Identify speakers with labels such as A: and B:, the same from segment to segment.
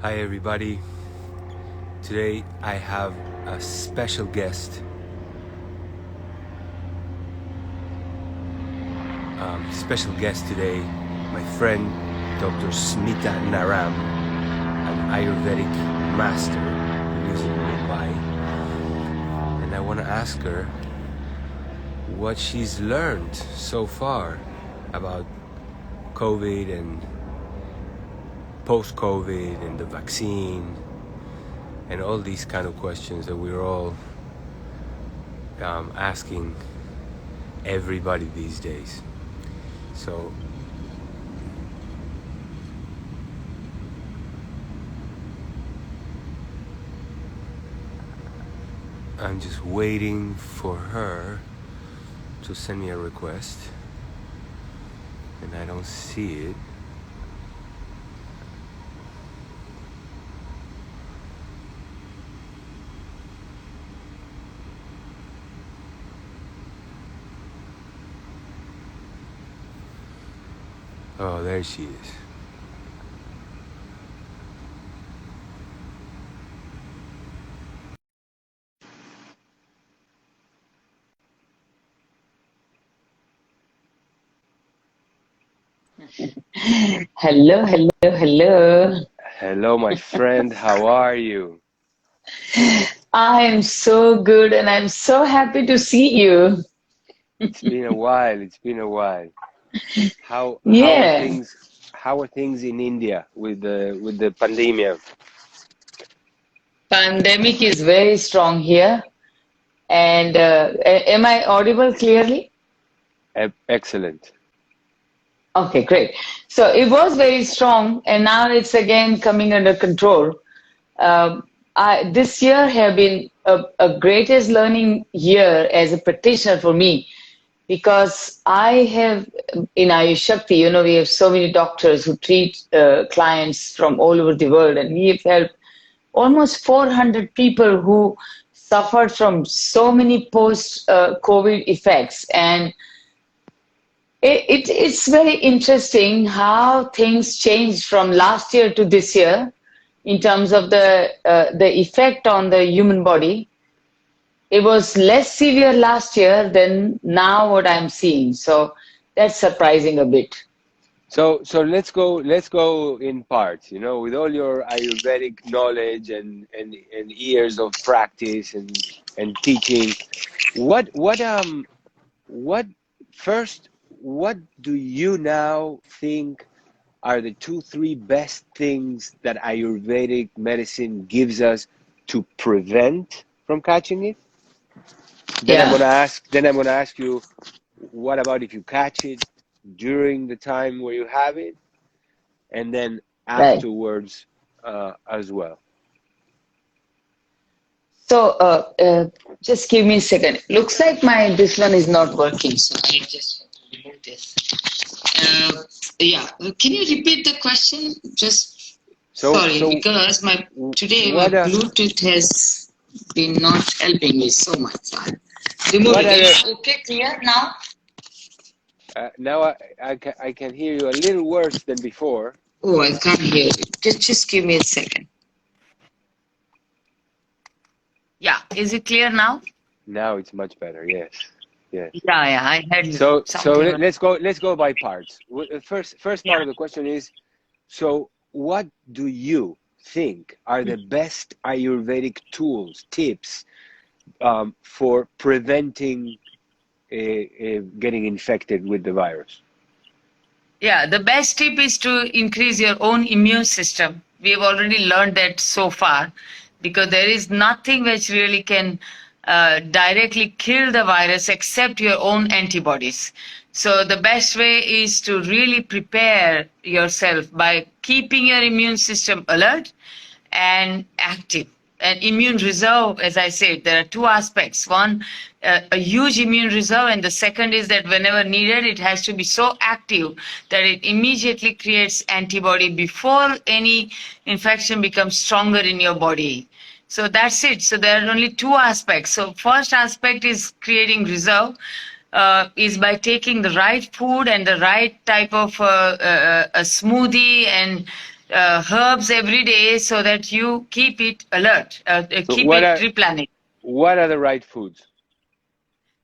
A: Hi everybody. Today I have a special guest. Special guest today, my friend Dr. Smita Naram, an Ayurvedic master who lives in Mumbai. And I want to ask her what she's learned so far about COVID and post-COVID and the vaccine and all these kind of questions that we're all asking everybody these days. So I'm just waiting for her to send me a request, and I don't see it. Oh, there she is.
B: Hello, hello, hello.
A: Hello, my friend. How are you?
B: I am so good and I'm so happy to see you.
A: It's been a while. It's been a while. How are
B: Yeah,
A: things? How are things in India with the pandemic?
B: pandemic is very strong here. And am I audible clearly?
A: Excellent.
B: Okay, great. So it was very strong and now it's again coming under control. This year have been a greatest learning year as a practitioner for me because I have in Ayushakti, we have so many doctors who treat clients from all over the world, and we have helped almost 400 people who suffered from so many post-COVID effects. And it's very interesting how things changed from last year to this year in terms of the effect on the human body. It was less severe last year than now what I'm seeing. So that's surprising a bit.
A: So let's go in parts. With all your Ayurvedic knowledge and years of practice and teaching, what first, what do you now think are the 2-3 best things that Ayurvedic medicine gives us to prevent from catching it? Then I'm
B: Yeah,
A: gonna ask you, what about if you catch it during the time where you have it, and then
B: right.
A: afterwards as well.
B: So just give me a second. Looks like this one is not working, so I just have to remove this. Yeah, can you repeat the question? Just sorry, because today my Bluetooth has been not helping me so much. So I'll remove it. Okay, clear now?
A: Now I can hear you a little worse than before.
B: Oh, I can't hear you. Just give me a second. Yeah, is it clear now?
A: Now it's much better. Yes.
B: Yeah, I had
A: So
B: something.
A: let's go by parts. First part of the question is, so what do you think are the best Ayurvedic tools, tips for preventing getting infected with the virus?
B: Yeah, the best tip is to increase your own immune system. We have already learned that so far, because there is nothing which really can directly kill the virus except your own antibodies. So the best way is to really prepare yourself by keeping your immune system alert and active. An immune reserve, as I said, there are two aspects. One, a huge immune reserve, and the second is that whenever needed, it has to be so active that it immediately creates antibody before any infection becomes stronger in your body. So that's it. So there are only two aspects. So first aspect is creating reserve. Is by taking the right food and the right type of a smoothie and herbs every day so that you keep it alert,
A: So
B: keep it replenished.
A: what are the right foods?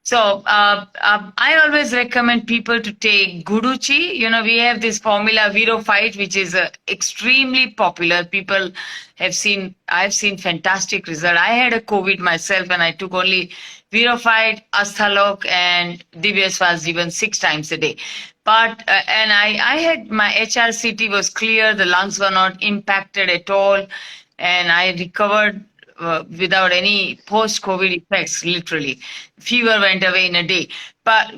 B: So I always recommend people to take guduchi. We have this formula Viro Fight, which is extremely popular. People I've seen fantastic result. I had a COVID myself and I took only Viro Fight, Asthalok and Divya Swas even 6 times a day. But, and I had my HRCT was clear, the lungs were not impacted at all. And I recovered without any post-COVID effects, literally. Fever went away in a day. But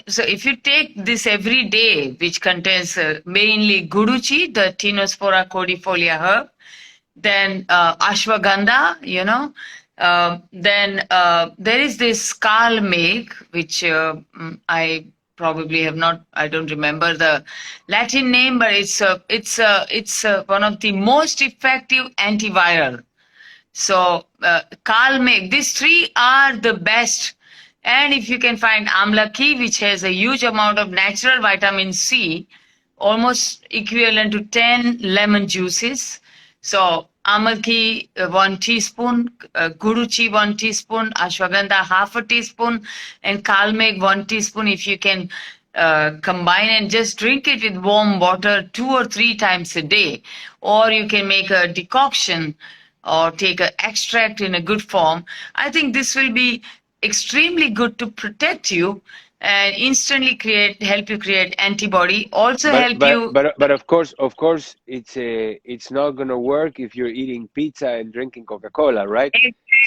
B: so if you take this every day, which contains mainly guduchi, the Tinospora cordifolia herb, then ashwagandha, then there is this kalmeg, which I probably have not, I don't remember the Latin name, but it's one of the most effective antiviral. So, Kalmek, these three are the best. And if you can find Amlaki, which has a huge amount of natural vitamin C, almost equivalent to 10 lemon juices. So, Amalki, 1 teaspoon, Guruchi, 1 teaspoon, Ashwagandha, half a teaspoon, and Kalmek, 1 teaspoon. If you can combine and just drink it with warm water 2 or 3 times a day. Or you can make a decoction or take an extract in a good form. I think this will be extremely good to protect you and instantly help you create antibody. Also
A: But of course, it's not gonna work if you're eating pizza and drinking Coca-Cola, right?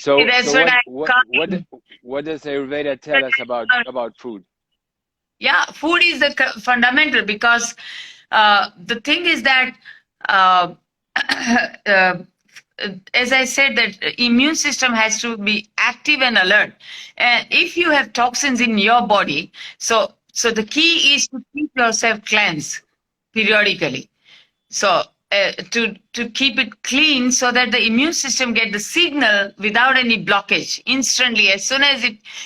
A: So what does Ayurveda tell us about food?
B: Yeah, food is the fundamental, because the thing is that as I said, that immune system has to be active and alert. And if you have toxins in your body, so the key is to keep yourself cleansed periodically. So to keep it clean so that the immune system get the signal without any blockage instantly, as soon as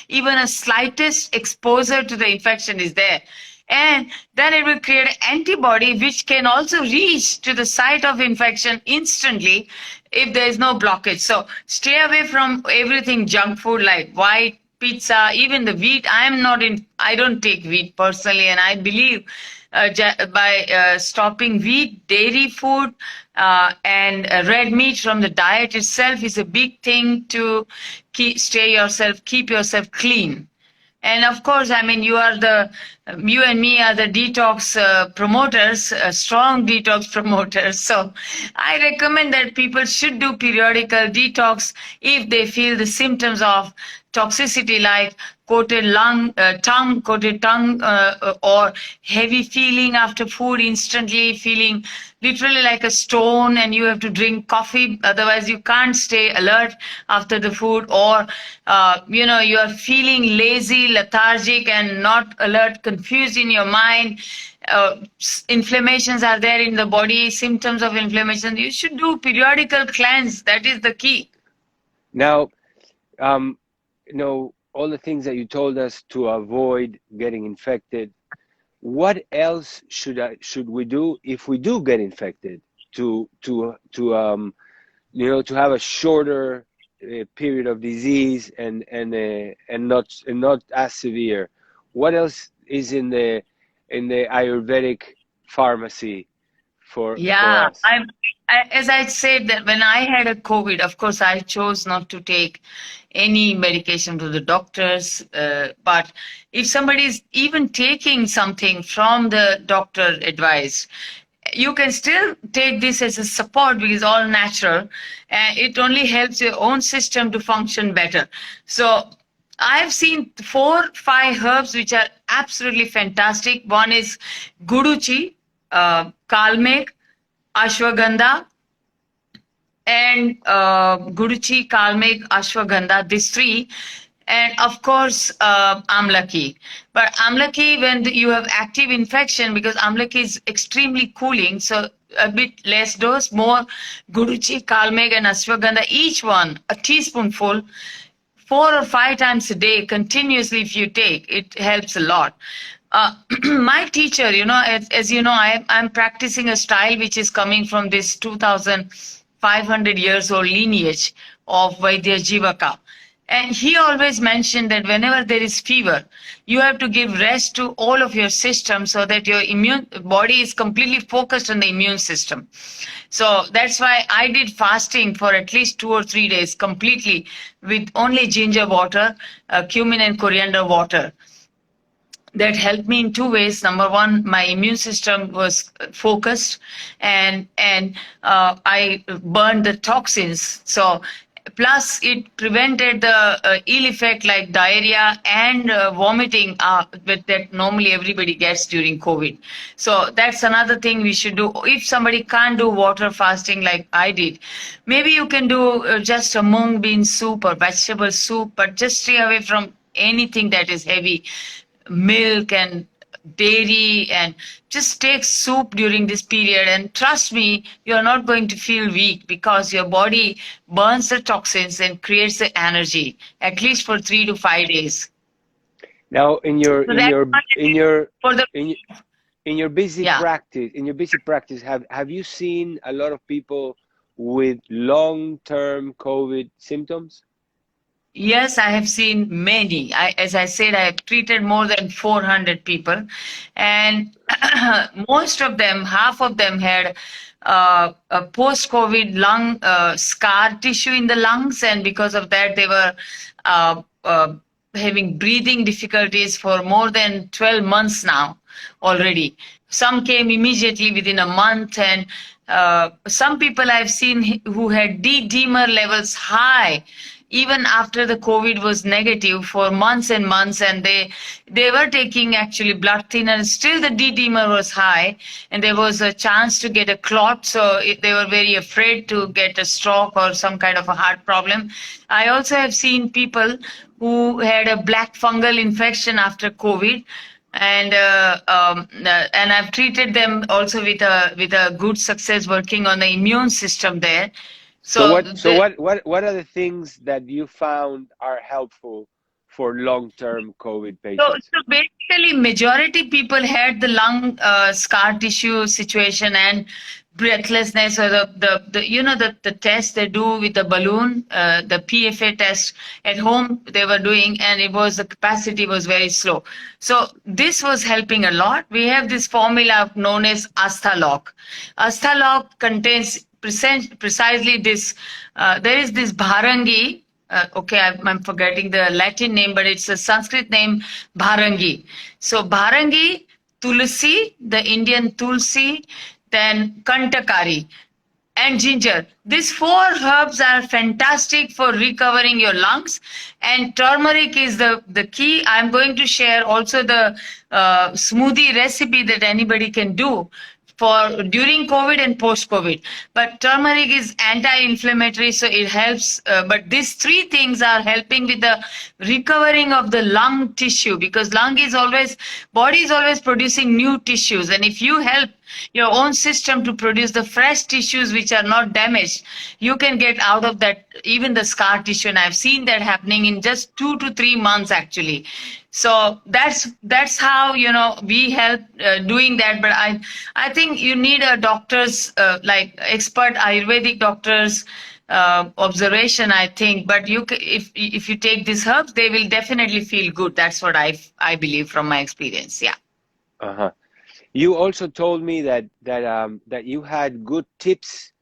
B: even a slightest exposure to the infection is there. And then it will create antibody which can also reach to the site of infection instantly if there is no blockage. So stay away from everything junk food like white pizza, even the wheat. I don't take wheat personally, and I believe by stopping wheat, dairy food, and red meat from the diet itself is a big thing to keep yourself clean. And of course, I mean, you and me are the detox promoters, strong detox promoters. So I recommend that people should do periodical detox if they feel the symptoms of toxicity like coated tongue, or heavy feeling after food, instantly feeling literally like a stone, and you have to drink coffee, otherwise you can't stay alert after the food, or you are feeling lazy, lethargic, and not alert, confused in your mind. Inflammations are there in the body, symptoms of inflammation. You should do periodical cleanse. That is the key.
A: Now, all the things that you told us to avoid getting infected, what else should we do if we do get infected to have a shorter period of disease and not as severe? What else is in the Ayurvedic pharmacy for us?
B: As I said, that when I had a COVID, of course, I chose not to take any medication to the doctors. But if somebody is even taking something from the doctor advice, you can still take this as a support because it's all natural, and it only helps your own system to function better. So I've seen 4-5 herbs which are absolutely fantastic. One is guduchi, kalmek, ashwagandha, and guduchi, kalmek, ashwagandha, these three. And of course, amlaki. But amlaki, when you have active infection, because amlaki is extremely cooling, so a bit less dose, more guduchi, kalmek, and ashwagandha, each one a teaspoonful, 4 or 5 times a day, continuously if you take, it helps a lot. My teacher, as you know, I'm practicing a style which is coming from this 2,500 years old lineage of Vaidya Jivaka. And he always mentioned that whenever there is fever, you have to give rest to all of your system so that your immune body is completely focused on the immune system. So that's why I did fasting for at least 2 or 3 days completely with only ginger water, cumin and coriander water. That helped me in two ways. Number one, my immune system was focused, and I burned the toxins. So plus it prevented the ill effect like diarrhea and vomiting that normally everybody gets during COVID. So that's another thing we should do. If somebody can't do water fasting like I did, maybe you can do just a mung bean soup or vegetable soup, but just stay away from anything that is heavy, milk and dairy, and just take soup during this period. And trust me, you're not going to feel weak because your body burns the toxins and creates the energy at least for 3 to 5 days.
A: Now, in your
B: So
A: in
B: that's
A: your
B: what it
A: in
B: is
A: your
B: for the
A: in your busy
B: yeah.
A: practice, have you seen a lot of people with long-term COVID symptoms?
B: Yes, I have seen many. As I said, I have treated more than 400 people, and most of them, half of them had a post-COVID lung scar tissue in the lungs, and because of that, they were having breathing difficulties for more than 12 months now already. Some came immediately within a month, and some people I've seen who had D-dimer levels high even after the COVID was negative for months and months, and they were taking actually blood thinner, still the D-dimer was high, and there was a chance to get a clot, so they were very afraid to get a stroke or some kind of a heart problem. I also have seen people who had a black fungal infection after COVID, and I've treated them also with a good success working on the immune system there.
A: So what are the things that you found are helpful for long-term COVID patients?
B: So basically, majority people had the lung scar tissue situation and breathlessness, or the test they do with the balloon, the PFA test at home they were doing, and the capacity was very slow. So this was helping a lot. We have this formula known as Asthalok. Asthalok contains precisely this. There is this Bharangi. I'm forgetting the Latin name, but it's a Sanskrit name, Bharangi. So Bharangi, Tulsi, the Indian Tulsi, then Kantakari, and ginger. These four herbs are fantastic for recovering your lungs, and turmeric is the key. I'm going to share also the smoothie recipe that anybody can do for during COVID and post-COVID. But turmeric is anti-inflammatory, so it helps. But these three things are helping with the recovering of the lung tissue, because body is always producing new tissues. And if you help your own system to produce the fresh tissues which are not damaged, you can get out of that, even the scar tissue. And I've seen that happening in just 2 to 3 months actually. So that's how we help doing that. But I think you need a doctor's like expert Ayurvedic doctors observation, I think. But if you take these herbs, they will definitely feel good. That's what I believe from my experience. Yeah.
A: Uh-huh. You also told me that you had good tips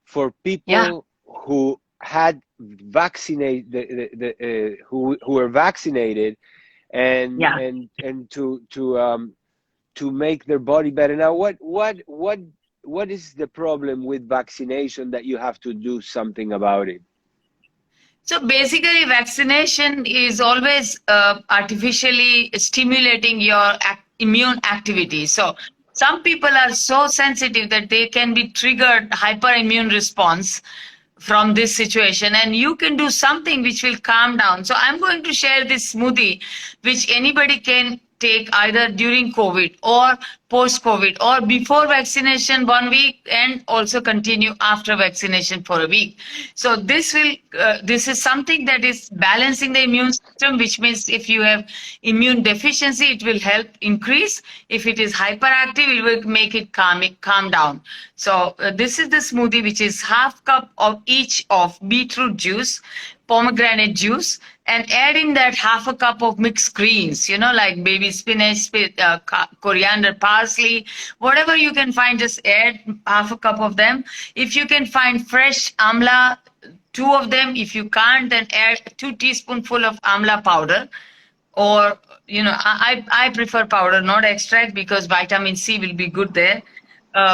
A: for people who had vaccinated, who were vaccinated, and to make their body better. Now, what is the problem with vaccination that you have to do something about it?
B: So basically, vaccination is always artificially stimulating your immune activity. So some people are so sensitive that they can be triggered hyperimmune response from this situation, and you can do something which will calm down. So I'm going to share this smoothie which anybody can take either during COVID or post-COVID or before vaccination 1 week and also continue after vaccination for a week. So this is something that is balancing the immune system, which means if you have immune deficiency, it will help increase. If it is hyperactive, it will make it calm down. So this is the smoothie, which is half cup of each of beetroot juice, pomegranate juice, and add in that half a cup of mixed greens, like baby spinach, coriander, parsley, whatever you can find, just add half a cup of them. If you can find fresh amla, 2 of them. If you can't, then add 2 teaspoonful of amla powder. Or, I prefer powder, not extract, because vitamin C will be good there.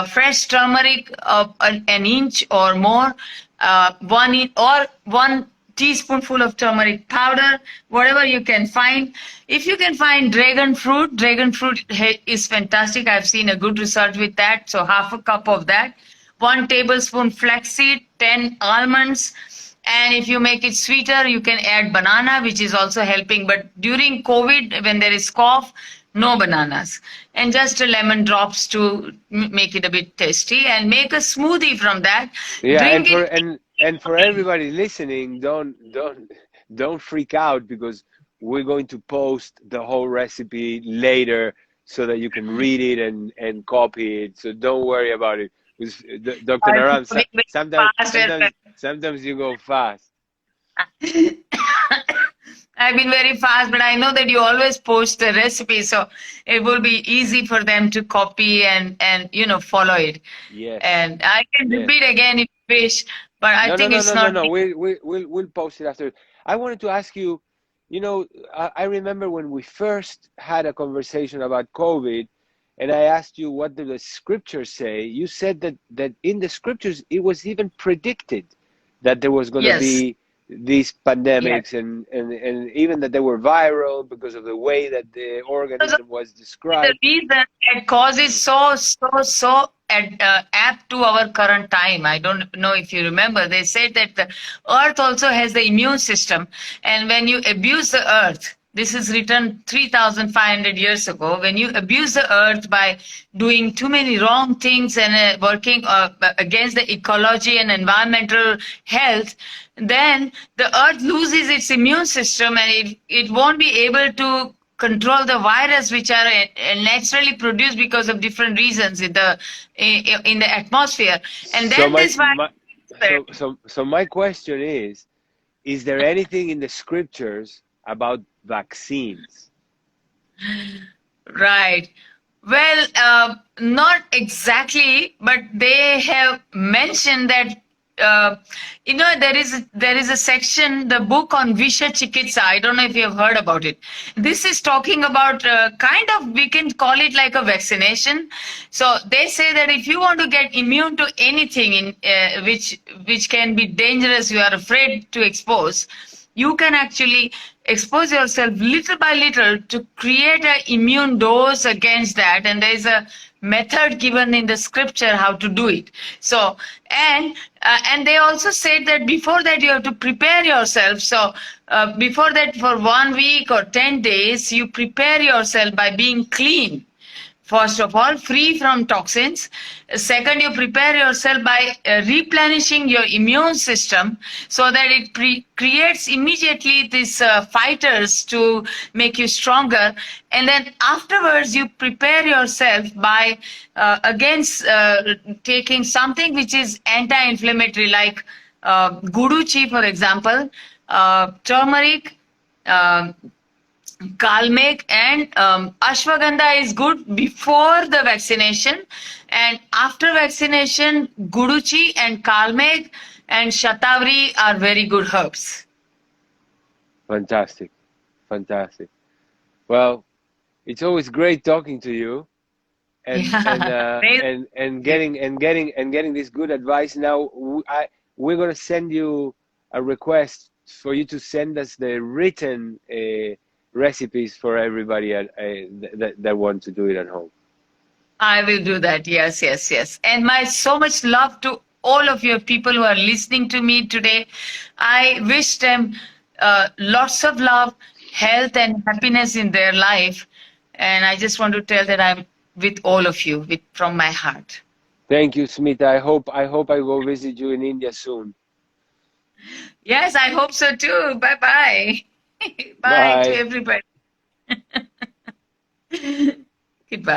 B: Fresh turmeric, an inch or more, 1 teaspoonful of turmeric powder, whatever you can find. If you can find dragon fruit is fantastic. I've seen a good result with that. So half a cup of that, 1 tablespoon flaxseed, 10 almonds. And if you make it sweeter, you can add banana, which is also helping. But during COVID, when there is cough, no bananas. And just a lemon drops to make it a bit tasty, and make a smoothie from that.
A: Yeah,
B: Drink
A: and for everybody listening, don't freak out, because we're going to post the whole recipe later so that you can read it and copy it. So don't worry about it. Dr. Naram, sometimes you go fast.
B: I've been very fast, but I know that you always post the recipe, so it will be easy for them to copy and follow it.
A: Yes.
B: And I can repeat again if you wish, but I think it's not.
A: No. We'll post it after. I wanted to ask you. I remember when we first had a conversation about COVID, and I asked you what do the scriptures say. You said that in the scriptures it was even predicted that there was going to be these pandemics, and even that they were viral because of the way that the organism was described.
B: The reason that causes so apt to our current time. I don't know if you remember. They said that the earth also has the immune system, and when you abuse the earth, this is written 3,500 years ago. When you abuse the earth by doing too many wrong things and working against the ecology and environmental health, then the earth loses its immune system, and it won't be able to control the virus, which are naturally produced because of different reasons in the atmosphere. And then
A: so my question is there anything in the scriptures about vaccines?
B: Right. Well, not exactly, but they have mentioned that there is a section, the book on Visha Chikitsa. I don't know if you have heard about it. This is talking about kind of, we can call it like a vaccination. So they say that if you want to get immune to anything which can be dangerous, you are afraid to expose, you can actually expose yourself little by little to create an immune dose against that. And there is a method given in the scripture how to do it. So, and they also said that before that you have to prepare yourself. So before that, for 1 week or 10 days, you prepare yourself by being clean. First of all, free from toxins. Second, you prepare yourself by replenishing your immune system so that it creates immediately these fighters to make you stronger. And then afterwards, you prepare yourself by taking something which is anti-inflammatory, like guduchi, for example, turmeric, Kalmek, and ashwagandha is good before the vaccination, and after vaccination, guduchi and kalmek and shatavari are very good herbs.
A: Fantastic. Well, it's always great talking to you, and getting this good advice. Now we're going to send you a request for you to send us the written recipes for everybody that want to do it at home.
B: I will do that. Yes. And my so much love to all of your people who are listening to me today. I wish them lots of love, health, and happiness in their life. And I just want to tell that I'm with all of you, from my heart.
A: Thank you, Smita. I hope I go visit you in India soon.
B: Yes, I hope so too. Bye bye. Bye to
A: Bye.
B: everybody. Goodbye.